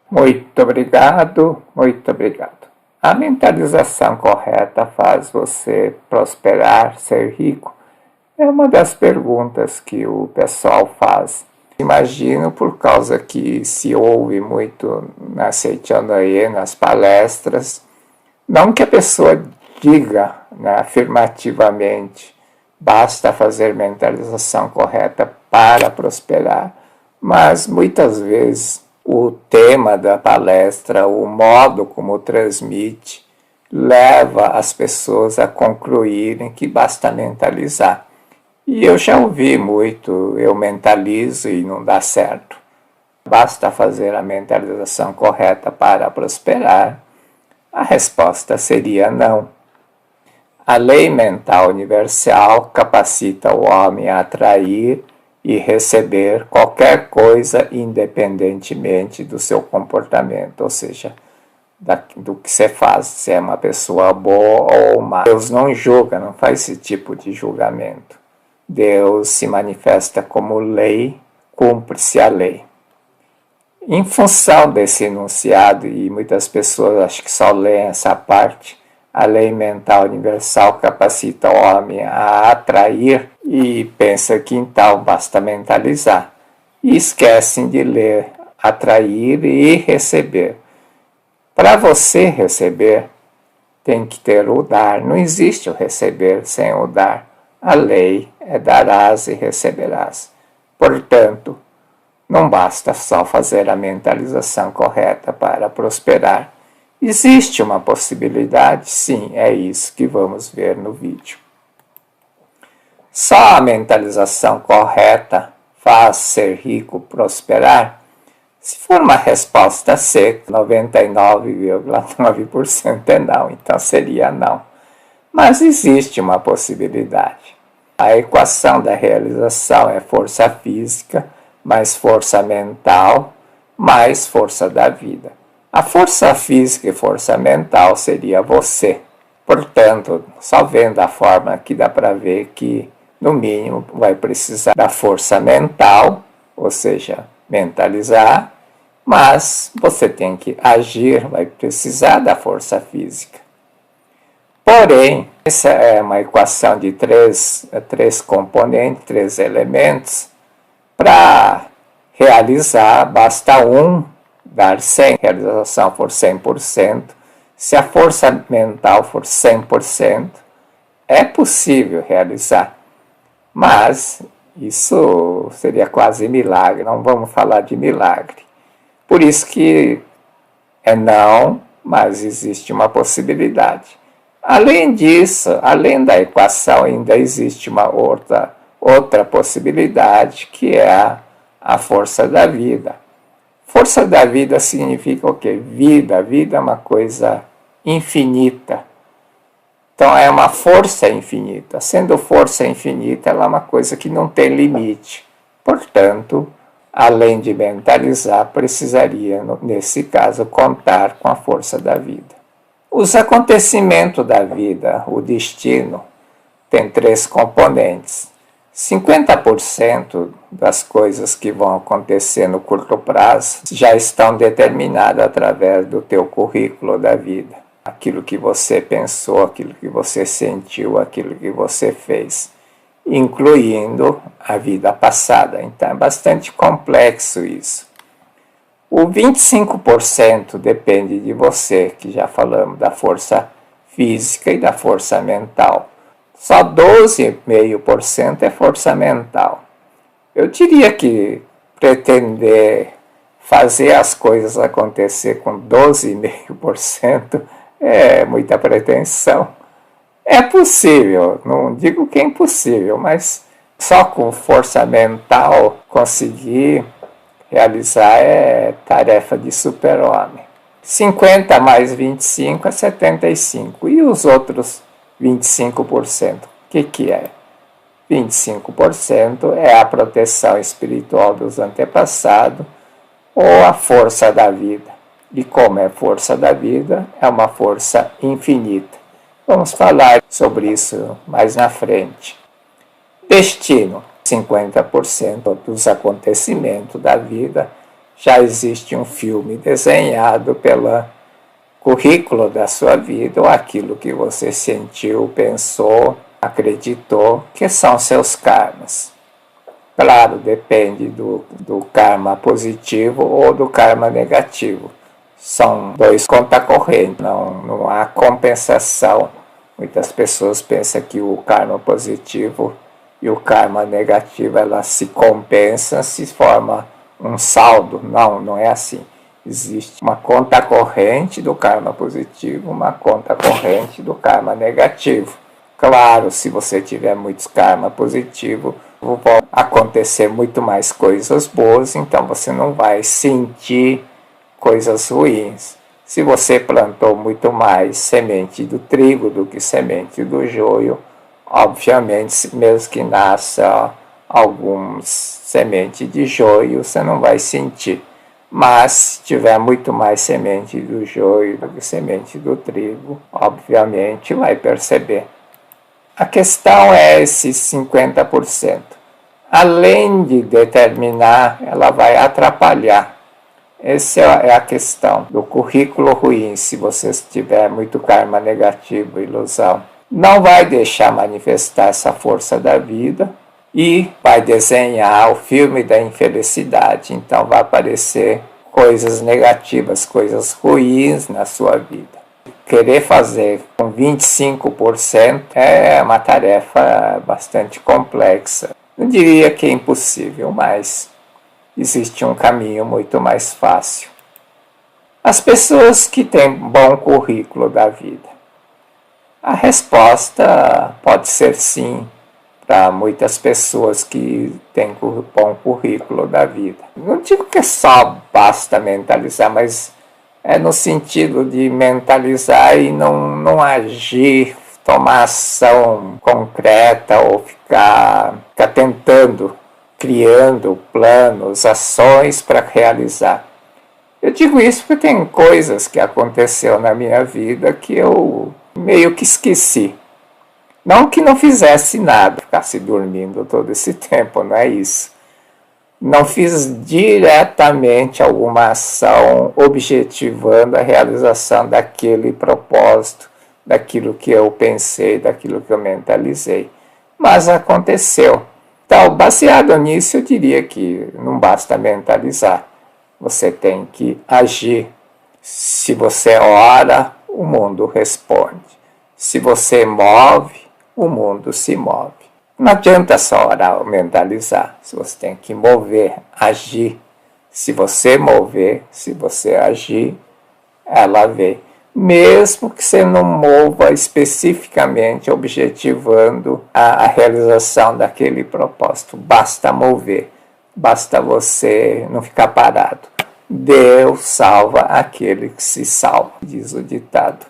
Muito obrigado, muito obrigado. A mentalização correta faz você prosperar, ser rico? É uma das perguntas que o pessoal faz. Imagino por causa que se ouve muito na Seitianoye, nas palestras, não que a pessoa diga, né, afirmativamente, basta fazer mentalização correta para prosperar, mas muitas vezes o tema da palestra, o modo como transmite, leva as pessoas a concluírem que basta mentalizar. E eu já ouvi muito, eu mentalizo e não dá certo. Basta fazer a mentalização correta para prosperar? A resposta seria não. A lei mental universal capacita o homem a atrair e receber qualquer coisa independentemente do seu comportamento, ou seja, do que você faz, se é uma pessoa boa ou má. Deus não julga, não faz esse tipo de julgamento. Deus se manifesta como lei, cumpre-se a lei. Em função desse enunciado, e muitas pessoas acho que só leem essa parte, a lei mental universal capacita o homem a atrair e pensa que então basta mentalizar. E esquecem de ler atrair e receber. Para você receber, tem que ter o dar. Não existe o receber sem o dar. A lei é darás e receberás. Portanto, não basta só fazer a mentalização correta para prosperar. Existe uma possibilidade? Sim, é isso que vamos ver no vídeo. Só a mentalização correta faz ser rico prosperar? Se for uma resposta seca, 99,9% é não, então seria não. Mas existe uma possibilidade. A equação da realização é força física mais força mental mais força da vida. A força física e força mental seria você. Portanto, só vendo a forma aqui dá para ver que, no mínimo, vai precisar da força mental, ou seja, mentalizar, mas você tem que agir, vai precisar da força física. Porém, essa é uma equação de três componentes, 3 elementos. Para realizar, basta um dar 100, a realização for 100%. Se a força mental for 100%, é possível realizar. Mas isso seria quase milagre, não vamos falar de milagre. Por isso que é não, mas existe uma possibilidade. Além disso, além da equação, ainda existe uma outra possibilidade, que é a força da vida. Força da vida significa o quê? Vida. Vida é uma coisa infinita. Então é uma força infinita. Sendo força infinita, ela é uma coisa que não tem limite. Portanto, além de mentalizar, precisaria, nesse caso, contar com a força da vida. Os acontecimentos da vida, o destino, tem 3 componentes. 50% das coisas que vão acontecer no curto prazo já estão determinadas através do teu currículo da vida. Aquilo que você pensou, aquilo que você sentiu, aquilo que você fez, incluindo a vida passada. Então é bastante complexo isso. O 25% depende de você, que já falamos da força física e da força mental. Só 12,5% é força mental. Eu diria que pretender fazer as coisas acontecer com 12,5% é muita pretensão. É possível, não digo que é impossível, mas só com força mental conseguir realizar é tarefa de super-homem. 50 mais 25 é 75. E os outros 25%? O que é? 25% é a proteção espiritual dos antepassados ou a força da vida. E como é força da vida, é uma força infinita. Vamos falar sobre isso mais na frente. Destino. 50% dos acontecimentos da vida já existe um filme desenhado pelo currículo da sua vida, ou aquilo que você sentiu, pensou, acreditou, que são seus karmas. Claro, depende do karma positivo ou do karma negativo. São dois conta-corrente, não há compensação. Muitas pessoas pensam que o karma positivo e o karma negativo elas se compensam, se forma um saldo. Não é assim. Existe uma conta corrente do karma positivo, uma conta corrente do karma negativo. Claro, se você tiver muitos karma positivo, vão acontecer muito mais coisas boas, então você não vai sentir coisas ruins. Se você plantou muito mais semente do trigo do que semente do joio, obviamente, mesmo que nasça algumas sementes de joio, você não vai sentir. Mas se tiver muito mais semente do joio do que semente do trigo, obviamente vai perceber. A questão é esses 50%. Além de determinar, ela vai atrapalhar. Essa é a questão do currículo ruim, se você tiver muito karma negativo, ilusão. Não vai deixar manifestar essa força da vida e vai desenhar o filme da infelicidade. Então vai aparecer coisas negativas, coisas ruins na sua vida. Querer fazer com 25% é uma tarefa bastante complexa. Não diria que é impossível, mas existe um caminho muito mais fácil. As pessoas que têm bom currículo da vida. A resposta pode ser sim para muitas pessoas que têm bom currículo da vida. Não digo que só basta mentalizar, mas é no sentido de mentalizar e não agir, tomar ação concreta ou ficar tentando, criando planos, ações para realizar. Eu digo isso porque tem coisas que aconteceu na minha vida que eu meio que esqueci. Não que não fizesse nada, ficasse dormindo todo esse tempo, não é isso. Não fiz diretamente alguma ação objetivando a realização daquele propósito, daquilo que eu pensei, daquilo que eu mentalizei. Mas aconteceu. Então, baseado nisso, eu diria que não basta mentalizar. Você tem que agir. Se você ora, o mundo responde. Se você move, o mundo se move. Não adianta só orar ou mentalizar. Se você tem que mover, agir. Se você mover, se você agir, ela vem. Mesmo que você não mova especificamente objetivando a realização daquele propósito. Basta mover. Basta você não ficar parado. Deus salva aquele que se salva, diz o ditado.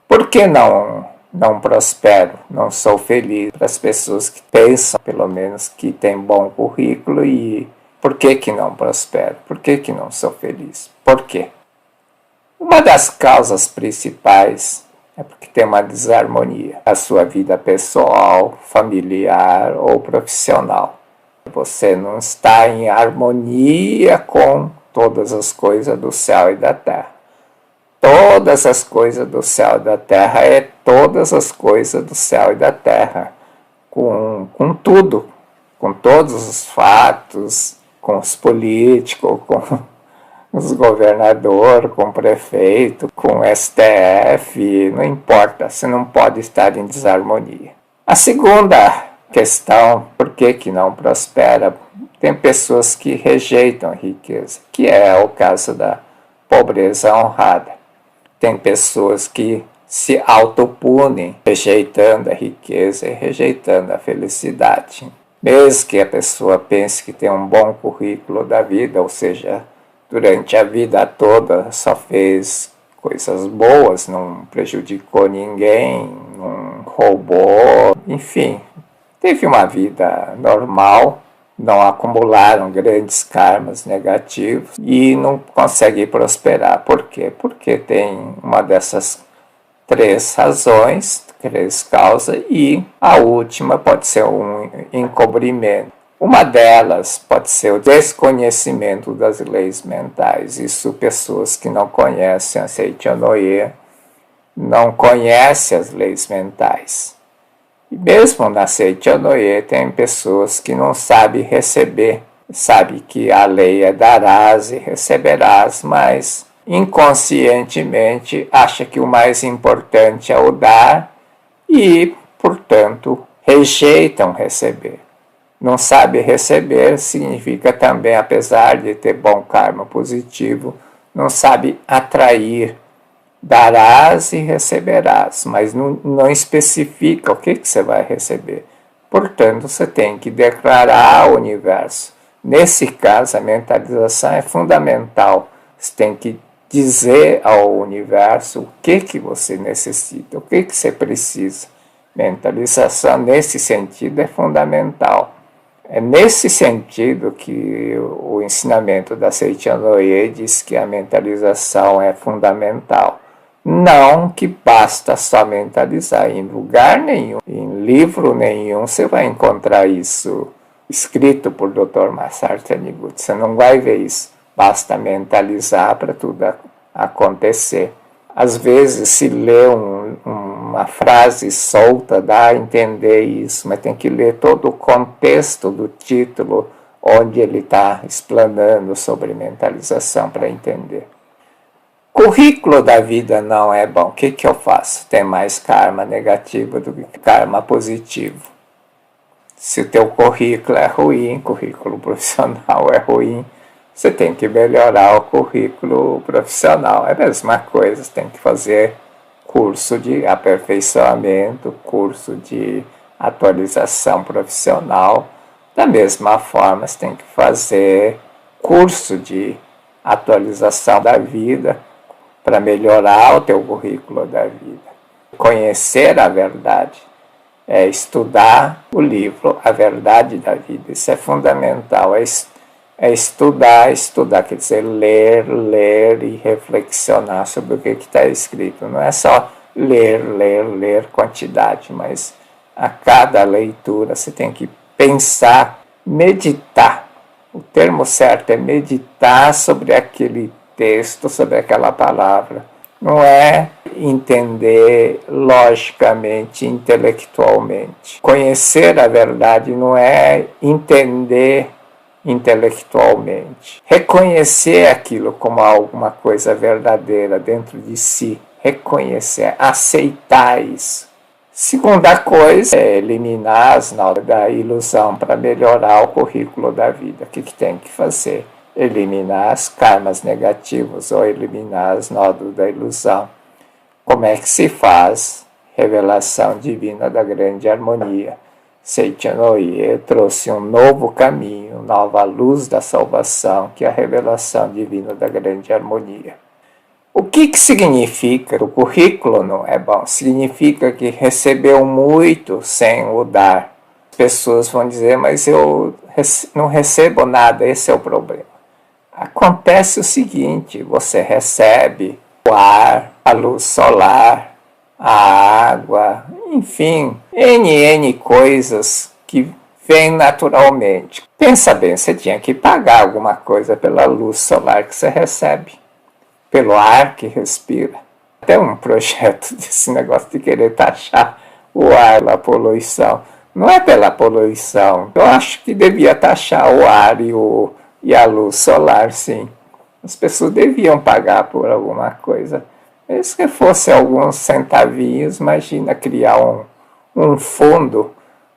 Por que não prospero, não sou feliz? Para as pessoas que pensam, pelo menos, que têm bom currículo, e por que não prospero? Por que não sou feliz? Por quê? Uma das causas principais é porque tem uma desarmonia na sua vida pessoal, familiar ou profissional. Você não está em harmonia com todas as coisas do céu e da terra. Todas as coisas do céu e da terra é todas as coisas do céu e da terra. Com tudo, com todos os fatos, com os políticos, com os governadores, com o prefeito, com o STF, não importa, você não pode estar em desarmonia. A segunda questão, por que não prospera? Tem pessoas que rejeitam a riqueza, que é o caso da pobreza honrada. Tem pessoas que se autopunem, rejeitando a riqueza e rejeitando a felicidade. Mesmo que a pessoa pense que tem um bom currículo da vida, ou seja, durante a vida toda só fez coisas boas, não prejudicou ninguém, não roubou, enfim, teve uma vida normal, não acumularam grandes karmas negativos e não consegue prosperar. Por quê? Porque tem uma dessas três razões, três causas, e a última pode ser um encobrimento. Uma delas pode ser o desconhecimento das leis mentais. Isso pessoas que não conhecem a Seichonoye não conhecem as leis mentais. E mesmo na Seichonoye tem pessoas que não sabem receber. Sabe que a lei é darás e receberás, mas inconscientemente acha que o mais importante é o dar e, portanto, rejeitam receber. Não sabe receber significa também, apesar de ter bom karma positivo, não sabe atrair. Darás e receberás, mas não especifica o que você vai receber. Portanto, você tem que declarar ao universo. Nesse caso, a mentalização é fundamental. Você tem que dizer ao universo o que você necessita, o que você precisa. Mentalização, nesse sentido, é fundamental. É nesse sentido que o ensinamento da Seichonoye diz que a mentalização é fundamental. Não que basta só mentalizar. Em lugar nenhum, em livro nenhum, você vai encontrar isso escrito por Dr. Masaru Taniguchi. Você não vai ver isso. Basta mentalizar para tudo acontecer. Às vezes se lê uma frase solta, dá a entender isso, mas tem que ler todo o contexto do título onde ele está explanando sobre mentalização para entender. Currículo da vida não é bom. O que eu faço? Tem mais karma negativo do que karma positivo. Se o teu currículo é ruim, currículo profissional é ruim, você tem que melhorar o currículo profissional. É a mesma coisa, você tem que fazer curso de aperfeiçoamento, curso de atualização profissional. Da mesma forma, você tem que fazer curso de atualização da vida para melhorar o teu currículo da vida. Conhecer a verdade é estudar o livro A Verdade da Vida. Isso é fundamental, é estudar, quer dizer, ler e reflexionar sobre o que está escrito. Não é só ler quantidade, mas a cada leitura você tem que pensar, meditar. O termo certo é meditar sobre aquele texto, sobre aquela palavra. Não é entender logicamente, intelectualmente. Conhecer a verdade não é entender intelectualmente. Reconhecer aquilo como alguma coisa verdadeira dentro de si. Reconhecer, aceitar isso. Segunda coisa é eliminar as notas da ilusão para melhorar o currículo da vida. O que tem que fazer? Eliminar as karmas negativos ou eliminar as nódulos da ilusão. Como é que se faz? Revelação divina da grande harmonia. Seichonoye trouxe um novo caminho, nova luz da salvação, que é a revelação divina da grande harmonia. O que significa que o currículo não é bom? Significa que recebeu muito sem o dar. As pessoas vão dizer, mas eu não recebo nada, esse é o problema. Acontece o seguinte, você recebe o ar, a luz solar, a água, enfim, N coisas que vêm naturalmente. Pensa bem, você tinha que pagar alguma coisa pela luz solar que você recebe, pelo ar que respira. Tem um projeto desse negócio de querer taxar o ar pela poluição. Não é pela poluição. Eu acho que devia taxar o ar e a luz solar, sim. As pessoas deviam pagar por alguma coisa. Mesmo que fosse alguns centavinhos, imagina criar um fundo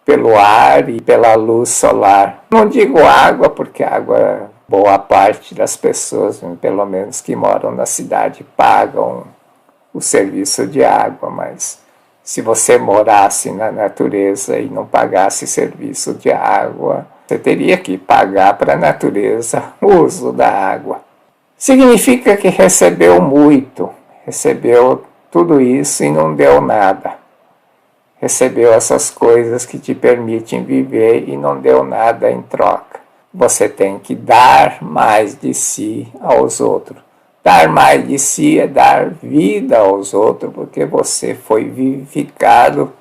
pelo ar e pela luz solar. Não digo água, porque água, boa parte das pessoas, pelo menos que moram na cidade, pagam o serviço de água, mas se você morasse na natureza e não pagasse serviço de água, você teria que pagar para a natureza o uso da água. Significa que recebeu muito, recebeu tudo isso e não deu nada. Recebeu essas coisas que te permitem viver e não deu nada em troca. Você tem que dar mais de si aos outros. Dar mais de si é dar vida aos outros, porque você foi vivificado,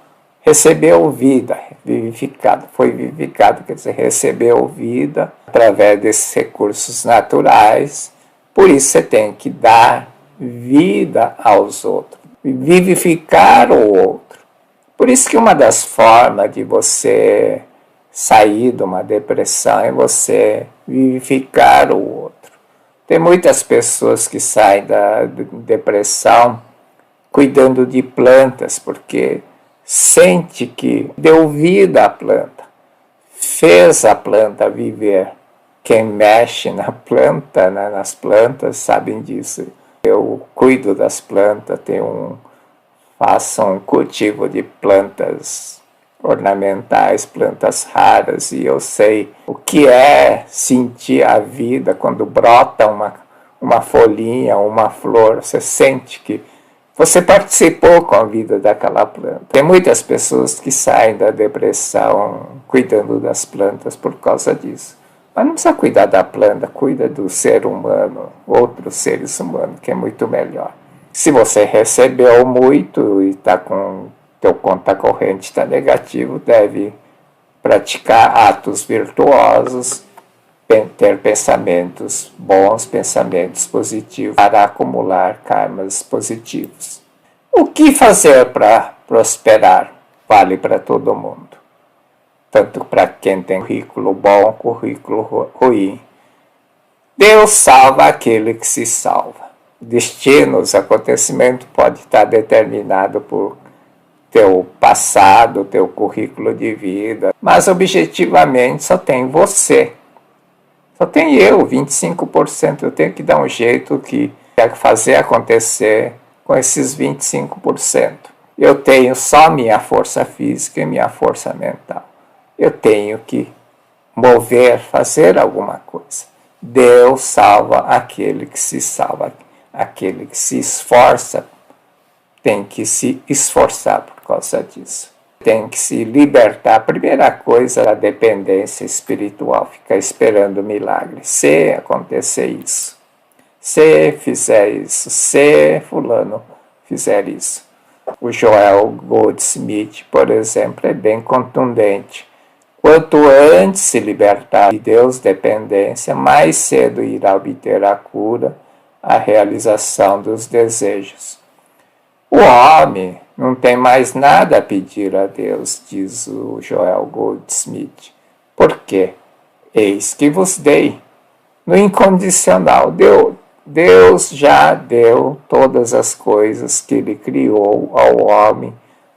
recebeu vida, vivificado, foi vivificado, quer dizer, recebeu vida através desses recursos naturais. Por isso você tem que dar vida aos outros, vivificar o outro. Por isso que uma das formas de você sair de uma depressão é você vivificar o outro. Tem muitas pessoas que saem da depressão cuidando de plantas, porque sente que deu vida à planta, fez a planta viver. Quem mexe na planta, né, nas plantas, sabem disso. Eu cuido das plantas, faço um cultivo de plantas ornamentais, plantas raras, e eu sei o que é sentir a vida quando brota uma folhinha, uma flor. Você sente que você participou com a vida daquela planta. Tem muitas pessoas que saem da depressão cuidando das plantas por causa disso. Mas não precisa cuidar da planta, cuida do ser humano, outros seres humanos, que é muito melhor. Se você recebeu muito e está com teu conta corrente está negativo, deve praticar atos virtuosos, ter pensamentos bons, pensamentos positivos, para acumular karmas positivos. O que fazer para prosperar? Vale para todo mundo. Tanto para quem tem currículo bom, currículo ruim. Deus salva aquele que se salva. Destinos, acontecimento pode estar determinado por teu passado, teu currículo de vida, mas objetivamente só tem você. Só tem eu, 25%. Eu tenho que dar um jeito que quero fazer acontecer com esses 25%. Eu tenho só minha força física e minha força mental. Eu tenho que mover, fazer alguma coisa. Deus salva aquele que se salva. Aquele que se esforça tem que se esforçar por causa disso. Tem que se libertar. A primeira coisa é a dependência espiritual. Ficar esperando milagre. Se acontecer isso. Se fizer isso. Se fulano fizer isso. O Joel Goldsmith, por exemplo, é bem contundente. Quanto antes se libertar de Deus dependência, mais cedo irá obter a cura, a realização dos desejos. O homem não tem mais nada a pedir a Deus, diz o Joel Goldsmith. Por quê? Eis que vos dei. No incondicional, Deus já deu todas as coisas que Ele criou ao homem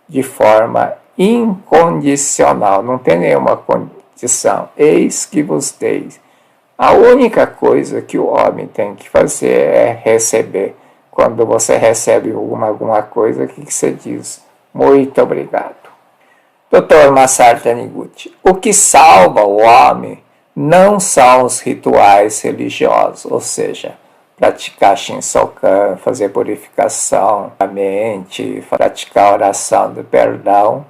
de forma incondicional. Não tem nenhuma condição. Eis que vos dei. A única coisa que o homem tem que fazer é receber. Quando você recebe alguma coisa, o que você diz? Muito obrigado. Dr. Masaru Taniguchi, o que salva o homem não são os rituais religiosos, ou seja, praticar Shinsokan, fazer purificação da mente, praticar oração do perdão,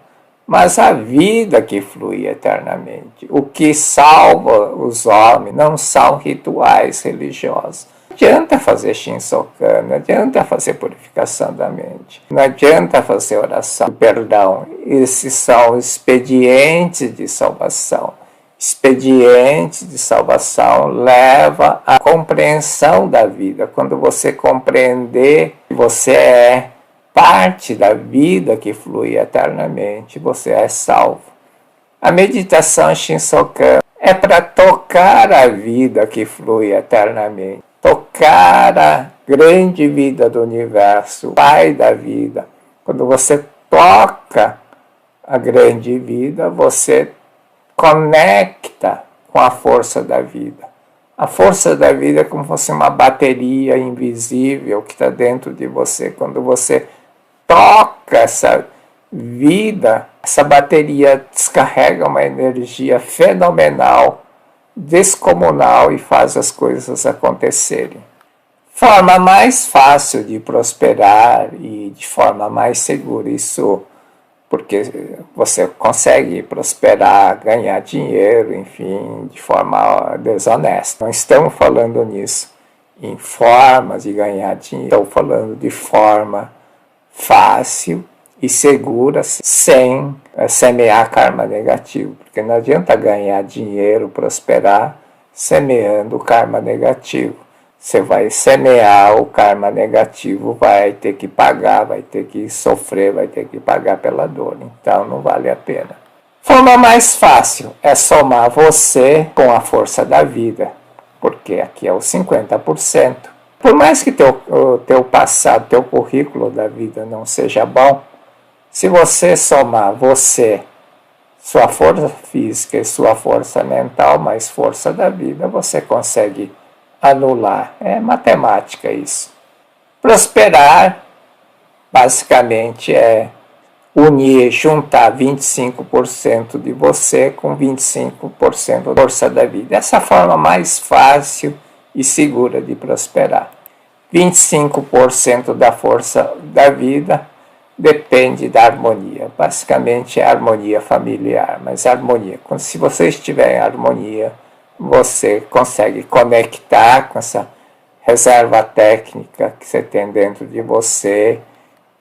mas a vida que flui eternamente. O que salva os homens não são rituais religiosos. Não adianta fazer Shinsokan, não adianta fazer purificação da mente, não adianta fazer oração do perdão. Esses são expedientes de salvação. Expediente de salvação leva à compreensão da vida. Quando você compreender que você é parte da vida que flui eternamente, você é salvo. A meditação Shinsokan é para tocar a vida que flui eternamente, tocar a grande vida do universo, o Pai da vida. Quando você toca a grande vida, você conecta com a força da vida. A força da vida é como se fosse uma bateria invisível que está dentro de você. Quando você toca essa vida, essa bateria descarrega uma energia fenomenal, descomunal e faz as coisas acontecerem. Forma mais fácil de prosperar e de forma mais segura. Isso porque você consegue prosperar, ganhar dinheiro, enfim, de forma desonesta. Não estamos falando nisso em formas de ganhar dinheiro, estamos falando de forma fácil e segura sem semear karma negativo, porque não adianta ganhar dinheiro, prosperar, semeando o karma negativo. Você vai semear o karma negativo, vai ter que pagar, vai ter que sofrer, vai ter que pagar pela dor. Então não vale a pena. Forma mais fácil é somar você com a força da vida, porque aqui é o 50%. Por mais que teu passado, teu currículo da vida não seja bom, se você somar você, sua força física e sua força mental, mais força da vida, você consegue anular. É matemática isso. Prosperar, basicamente, é unir, juntar 25% de você com 25% da força da vida. Essa é a forma mais fácil e segura de prosperar. 25% da força da vida depende da harmonia. Basicamente é a harmonia familiar, mas harmonia. Se você estiver em harmonia, você consegue conectar com essa reserva técnica que você tem dentro de você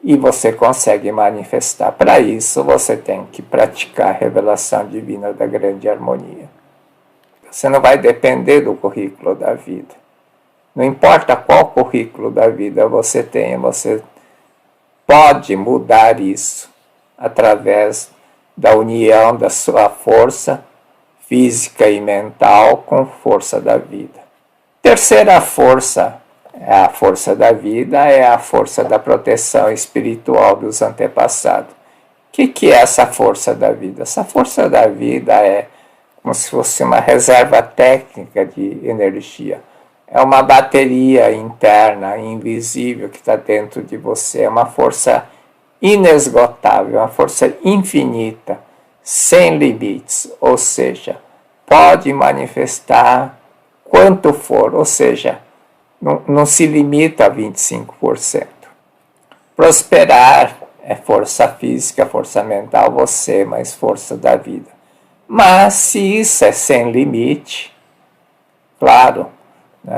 e você consegue manifestar. Para isso, você tem que praticar a revelação divina da grande harmonia. Você não vai depender do currículo da vida. Não importa qual currículo da vida você tenha, você pode mudar isso através da união da sua força física e mental com força da vida. Terceira força é a força da vida, é a força da proteção espiritual dos antepassados. O que é essa força da vida? Essa força da vida é como se fosse uma reserva técnica de energia. É uma bateria interna, invisível, que está dentro de você. É uma força inesgotável, uma força infinita, sem limites. Ou seja, pode manifestar quanto for, ou seja, não se limita a 25%. Prosperar é força física, força mental, você, mais força da vida. Mas se isso é sem limite, claro,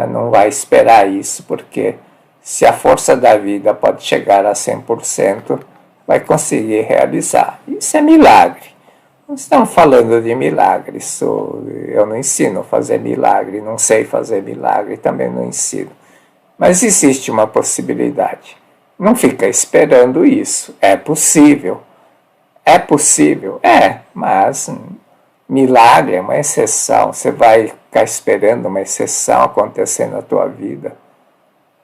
não vai esperar isso, porque se a força da vida pode chegar a 100%, vai conseguir realizar. Isso é milagre. Não estamos falando de milagre. Eu não ensino a fazer milagre, não sei fazer milagre, também não ensino. Mas existe uma possibilidade. Não fica esperando isso. É possível. É possível? É, mas milagre é uma exceção. Você vai ficar esperando uma exceção acontecer na tua vida?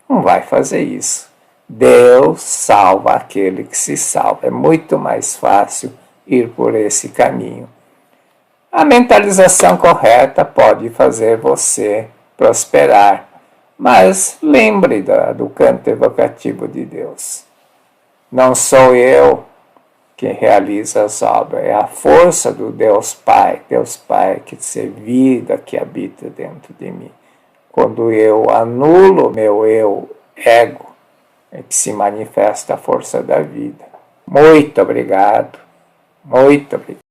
Não vai fazer isso. Deus salva aquele que se salva. É muito mais fácil ir por esse caminho. A mentalização correta pode fazer você prosperar, mas lembre do canto evocativo de Deus. Não sou eu que realiza as obras, é a força do Deus Pai que é vida que habita dentro de mim. Quando eu anulo meu eu, ego, é que se manifesta a força da vida. Muito obrigado. Muito obrigado.